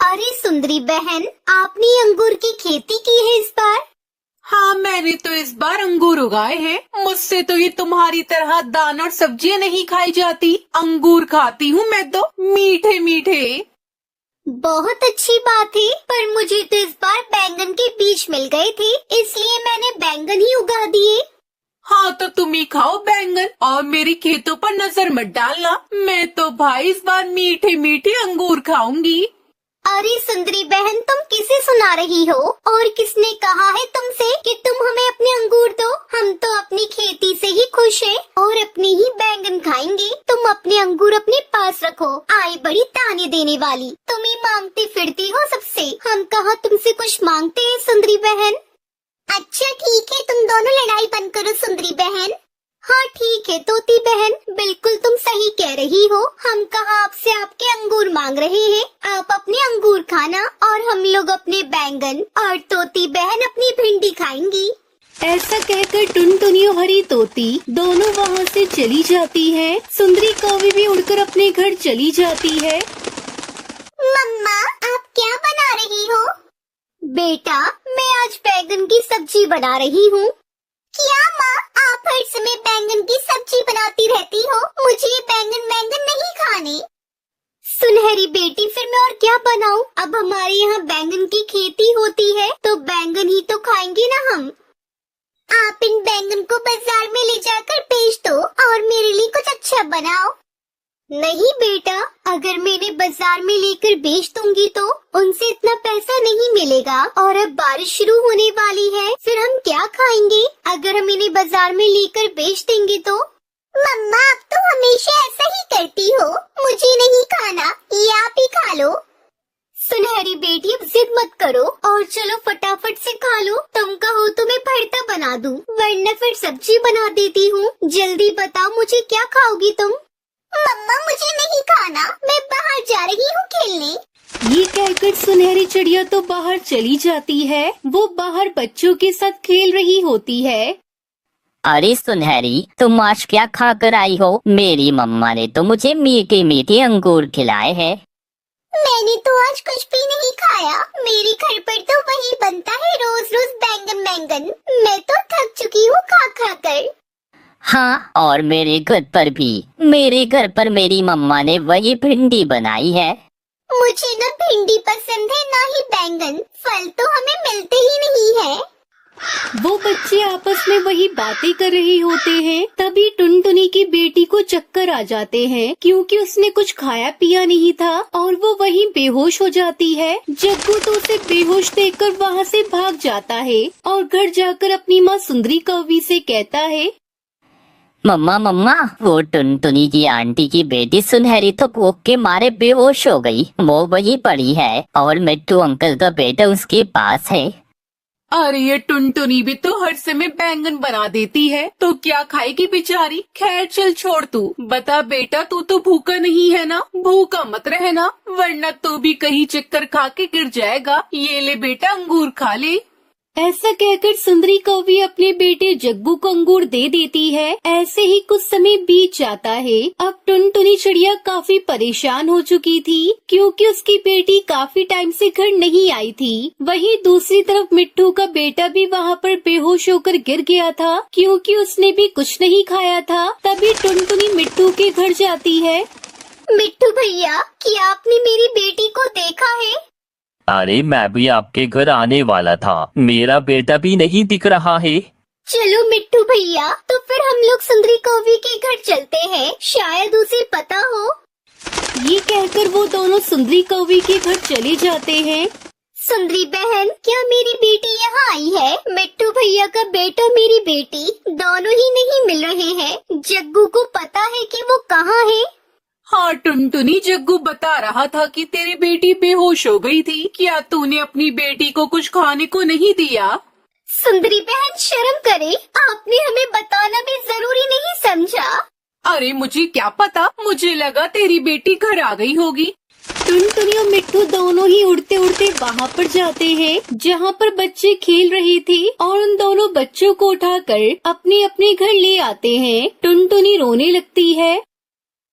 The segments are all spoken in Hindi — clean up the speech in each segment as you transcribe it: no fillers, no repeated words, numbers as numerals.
अरे सुंदरी बहन, आपने अंगूर की खेती की है इस बार? हाँ, मैंने तो इस बार अंगूर उगाए हैं। मुझसे तो ये तुम्हारी तरह दाल और सब्जियां नहीं खाई जाती। अंगूर खाती हूँ मैं तो, मीठे मीठे। बहुत अच्छी बात है, पर मुझे तो इस बार बैंगन के बीज मिल गए थे, इसलिए मैंने बैंगन ही उगा दिए। हाँ, तो तुम ही खाओ बैंगन और मेरी खेतों पर नजर मत डालना। मैं तो भाई इस बार मीठे मीठे अंगूर खाऊंगी। अरे सुंदरी बहन, तुम किसे सुना रही हो? और किसने कहा है तुमसे कि तुम हमें अपने अंगूर दो? हम तो अपनी खेती से ही खुश हैं और अपने ही बैंगन खाएंगे। तुम अपने अंगूर अपने पास रखो। आए बड़ी ताने देने वाली, तुम ही मांगती फिरती हो सबसे। हम कहाँ तुमसे कुछ मांगते हैं सुंदरी बहन। अच्छा ठीक है, तुम दोनों लड़ाई बंद करो सुंदरी बहन। हाँ ठीक है तोती बहन, बिल्कुल तुम सही कह रही हो। हम कहाँ आपसे आपके अंगूर मांग रहे हैं। आप अपने अंगूर खाना और हम लोग अपने बैंगन, और तोती बहन अपनी भिंडी खाएंगी। ऐसा कहकर टुनटुनी और हरी तोती दोनों वहाँ से चली जाती हैं। सुंदरी कौवी भी उड़कर अपने घर चली जाती है। मम्मा, आप क्या बना रही हो? बेटा, मैं आज बैंगन की सब्जी बना रही हूँ। क्या माँ, आप हर समय बैंगन की सब्जी बनाती रहती हो? मुझे बैंगन नहीं खाने। सुनहरी बेटी, फिर मैं और क्या बनाऊँ? अब हमारे यहाँ बैंगन की खेती होती है तो बैंगन ही तो खाएंगे ना हम। आप इन बैंगन को बाजार में ले जाकर बेच दो और मेरे लिए कुछ अच्छा बनाओ। नहीं बेटा, अगर मैंने बाजार में लेकर बेच दूंगी तो उनसे इतना पैसा नहीं मिलेगा, और अब बारिश शुरू होने वाली है, फिर हम क्या खाएंगे अगर हम इन्हें बाजार में लेकर बेच देंगे तो? मम्मा, आप तो हमेशा ऐसा ही करती हो। मुझे नहीं खाना, ये आप ही खा लो। सुनहरी बेटी, अब जिद मत करो और चलो फटाफट से खा लो। तुम कहो तो मैं भरता बना दूं, वरना फिर सब्जी बना देती हूँ। जल्दी बताओ, मुझे क्या खाओगी तुम? मम्मा, मुझे नहीं खाना, मैं बाहर जा रही हूँ खेलने। ये कहकर सुनहरी चिड़िया तो बाहर चली जाती है। वो बाहर बच्चों के साथ खेल रही होती है। अरे सुनहरी, तुम आज क्या खा कर आई हो? मेरी मम्मा ने तो मुझे मीठे मीठे अंगूर खिलाए हैं। मैंने तो आज कुछ भी नहीं खाया। मेरे घर पर तो वही बनता है, रोज रोज बैंगन। मैं तो थक चुकी हूँ खा खा कर। हाँ, और मेरे घर पर भी। मेरे घर पर मेरी मम्मा ने वही भिंडी बनाई है। मुझे न भिंडी पसंद है, ना ही बैंगन। फल तो हमें मिलते ही नहीं है। वो बच्चे आपस में वही बातें कर रहे होते हैं। तभी टुनटुनी की बेटी को चक्कर आ जाते हैं, क्योंकि उसने कुछ खाया पिया नहीं था और वो वहीं बेहोश हो जाती है। जग्गू तो उसे बेहोश देखकर वहाँ से भाग जाता है और घर जाकर अपनी माँ सुंदरी कौवी से कहता है, मम्मा, वो टुनटुनी की आंटी की बेटी सुनहरी तो भूख के मारे बेहोश हो गई। वो वही पड़ी है और मिट्टू अंकल का बेटा उसके पास है। अरे ये टुनटुनी भी तो हर समय बैंगन बना देती है, तो क्या खाएगी बेचारी। खैर चल छोड़, तू बता बेटा, तू तो भूखा नहीं है ना? भूखा मत रहना, वरना तू भी कहीं चक्कर खा के गिर जाएगा। ये ले बेटा, अंगूर खा ले। ऐसा कहकर सुंदरी कौवी अपने बेटे जग्गू को अंगूर दे देती है। ऐसे ही कुछ समय बीत जाता है। अब टुनटुनी चिड़िया काफी परेशान हो चुकी थी, क्योंकि उसकी बेटी काफी टाइम से घर नहीं आई थी। वहीं दूसरी तरफ मिट्टू का बेटा भी वहाँ पर बेहोश होकर गिर गया था, क्योंकि उसने भी कुछ नहीं खाया था। तभी टुनटुनी मिट्टू के घर जाती है। मिट्टू भैया, क्या आपने मेरी बेटी को देखा है? अरे मैं भी आपके घर आने वाला था, मेरा बेटा भी नहीं दिख रहा है। चलो मिट्टू भैया, तो फिर हम लोग सुंदरी कौवी के घर चलते हैं, शायद उसे पता हो। ये कहकर वो दोनों सुंदरी कौवी के घर चले जाते हैं। सुंदरी बहन, क्या मेरी बेटी यहाँ आई है? मिट्टू भैया का बेटा, मेरी बेटी दोनों ही नहीं मिल रहे हैं। जग्गू को पता है कि वो कहाँ है? हाँ टुनटुनी, जग्गू बता रहा था कि तेरी बेटी बेहोश हो गई थी। क्या तूने अपनी बेटी को कुछ खाने को नहीं दिया? सुंदरी बहन, शर्म करे, आपने हमें बताना भी जरूरी नहीं समझा। अरे मुझे क्या पता, मुझे लगा तेरी बेटी घर आ गई होगी। टुनटुनी और मिट्टू दोनों ही उड़ते उड़ते वहाँ पर जाते हैं, जहाँ पर बच्चे खेल रहे थे, और उन दोनों बच्चों को उठाकर अपने अपने घर ले आते हैं। टुनटुनी रोने लगती है।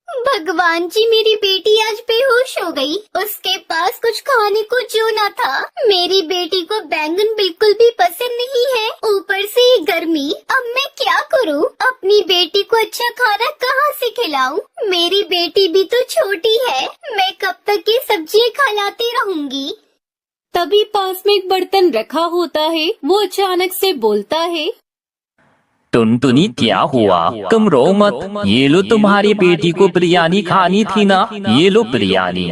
भगवान जी, मेरी बेटी आज बेहोश हो गई। उसके पास कुछ खाने को जो न था। मेरी बेटी को बैंगन बिल्कुल भी पसंद नहीं है, ऊपर से ये गर्मी। अब मैं क्या करूं? अपनी बेटी को अच्छा खाना कहाँ से खिलाऊं? मेरी बेटी भी तो छोटी है, मैं कब तक ये सब्जियां खिलाती रहूंगी? तभी पास में एक बर्तन रखा होता है। वो अचानक से बोलता है, टुनटुनी क्या हुआ? तुम रो मत, ये लो तुम्हारी बेटी को बिरयानी खानी थी ना, ये लो बिरयानी।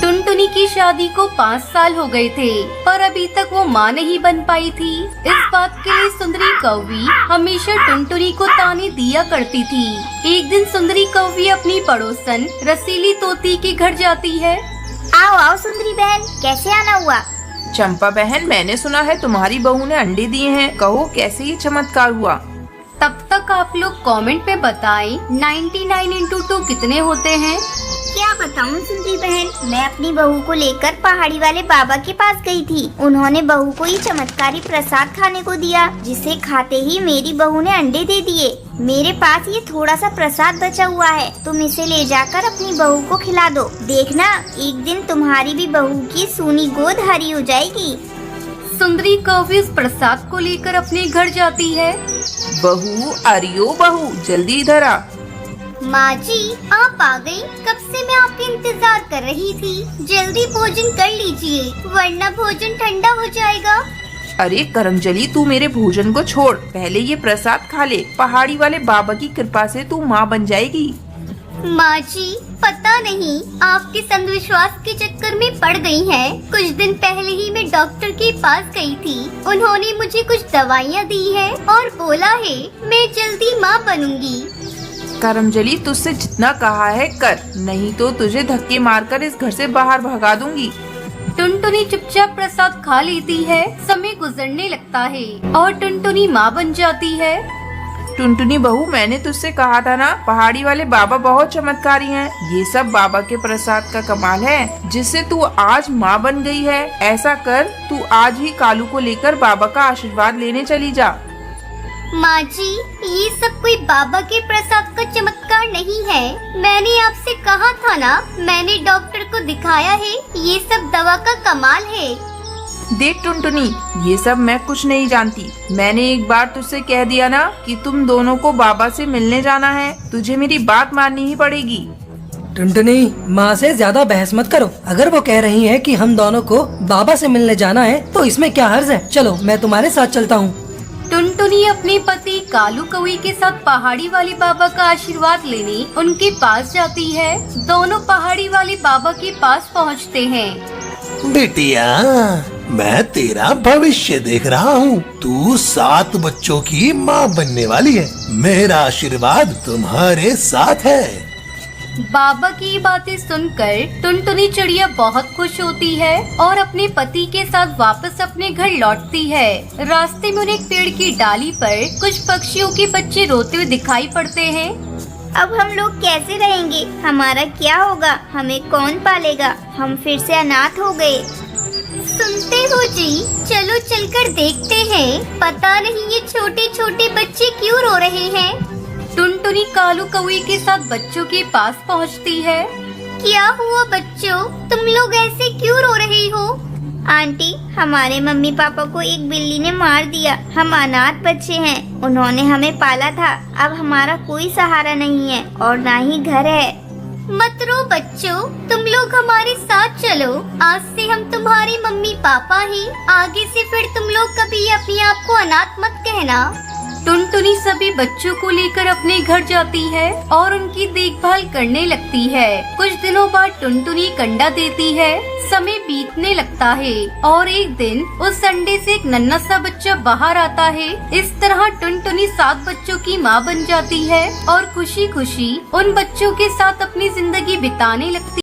टुनटुनी की शादी को 5 साल हो गए थे, पर अभी तक वो माँ नहीं बन पाई थी। इस बात के लिए सुंदरी कौवी हमेशा टुनटुनी को ताने दिया करती थी। एक दिन सुंदरी कौवी अपनी पड़ोसन रसीली तोती के घर जाती है। आओ आओ सुंदरी बहन, कैसे आना हुआ? चंपा बहन, मैंने सुना है तुम्हारी बहू ने अंडे दिए हैं, कहो कैसे ये चमत्कार हुआ? तब तक आप लोग कमेंट में बताएं 99 into 2 कितने होते हैं? क्या बताऊं सुंदरी बहन, मैं अपनी बहू को लेकर पहाड़ी वाले बाबा के पास गई थी। उन्होंने बहू को ये चमत्कारी प्रसाद खाने को दिया, जिसे खाते ही मेरी बहू ने अंडे दे दिए। मेरे पास ये थोड़ा सा प्रसाद बचा हुआ है, तुम इसे ले जाकर अपनी बहू को खिला दो। देखना, एक दिन तुम्हारी भी बहू की सूनी गोद हरी हो जाएगी। सुंदरी कौवी उस प्रसाद को लेकर अपने घर जाती है। बहू, अरियो बहू, जल्दी इधर आ। माँ जी, आप आ गई। कब से मैं आपका इंतजार कर रही थी। जल्दी भोजन कर लीजिए, वरना भोजन ठंडा हो जाएगा। अरे करमजली, तू मेरे भोजन को छोड़, पहले ये प्रसाद खा ले। पहाड़ी वाले बाबा की कृपा से तू माँ बन जाएगी। माँ जी, पता नहीं आपके अंधविश्वास के चक्कर में पड़ गई हैं। कुछ दिन पहले ही मैं डॉक्टर के पास गई थी। उन्होंने मुझे कुछ दवाइयाँ दी है और बोला है मैं जल्दी माँ बनूंगी। करमजली, तुझसे जितना कहा है कर, नहीं तो तुझे धक्के मारकर इस घर से बाहर भगा दूंगी। टुनटुनी चुपचाप प्रसाद खा लेती है। समय गुजरने लगता है और टुनटुनी माँ बन जाती है। टुनटुनी बहू, मैंने तुझसे कहा था ना, पहाड़ी वाले बाबा बहुत चमत्कारी हैं। ये सब बाबा के प्रसाद का कमाल है, जिससे तू आज माँ बन गई है। ऐसा कर, तू आज ही कालू को लेकर बाबा का आशीर्वाद लेने चली जा। माँ जी, ये सब कोई बाबा के प्रसाद का चमत्कार नहीं है। मैंने आपसे कहा था ना, मैंने डॉक्टर को दिखाया है, ये सब दवा का कमाल है। देख टुनटुनी, ये सब मैं कुछ नहीं जानती। मैंने एक बार तुझसे कह दिया ना कि तुम दोनों को बाबा से मिलने जाना है, तुझे मेरी बात माननी ही पड़ेगी। टुनटुनी, माँ से ज्यादा बहस मत करो। अगर वो कह रही हैं कि हम दोनों को बाबा से मिलने जाना है, तो इसमें क्या हर्ज है। चलो, मैं तुम्हारे साथ चलता हूँ। टुनटुनी अपने पति कालू कौवी के साथ पहाड़ी वाले बाबा का आशीर्वाद लेने उनके पास जाती है। दोनों पहाड़ी वाले बाबा के पास पहुँचते हैं। बिटिया, मैं तेरा भविष्य देख रहा हूँ। तू 7 बच्चों की माँ बनने वाली है। मेरा आशीर्वाद तुम्हारे साथ है। बाबा की बातें सुनकर टुनटुनी चिड़िया बहुत खुश होती है और अपने पति के साथ वापस अपने घर लौटती है। रास्ते में उन्हें एक पेड़ की डाली पर कुछ पक्षियों के बच्चे रोते हुए दिखाई पड़ते हैं। अब हम लोग कैसे रहेंगे? हमारा क्या होगा? हमें कौन पालेगा? हम फिर से अनाथ हो गए। सुनते हो जी, चलो चलकर देखते हैं। पता नहीं ये छोटे छोटे बच्चे क्यों रो रहे हैं। टुनटुनी कालू कौवे के साथ बच्चों के पास पहुंचती है। क्या हुआ बच्चों, तुम लोग ऐसे क्यों रो रहे हो? आंटी, हमारे मम्मी पापा को एक बिल्ली ने मार दिया। हम अनाथ बच्चे हैं, उन्होंने हमें पाला था। अब हमारा कोई सहारा नहीं है और ना ही घर है। मत रो बच्चों, तुम लोग हमारे साथ चलो। आज से हम तुम्हारे मम्मी पापा हैं। आगे से फिर तुम लोग कभी अपने आप को अनाथ मत कहना। टुनटुनी सभी बच्चों को लेकर अपने घर जाती है और उनकी देखभाल करने लगती है। कुछ दिनों बाद टुनटुनी अंडा देती है। समय बीतने लगता है और एक दिन उस अंडे से एक नन्हा सा बच्चा बाहर आता है। इस तरह टुनटुनी 7 बच्चों की माँ बन जाती है और खुशी खुशी उन बच्चों के साथ अपनी जिंदगी बिताने लगती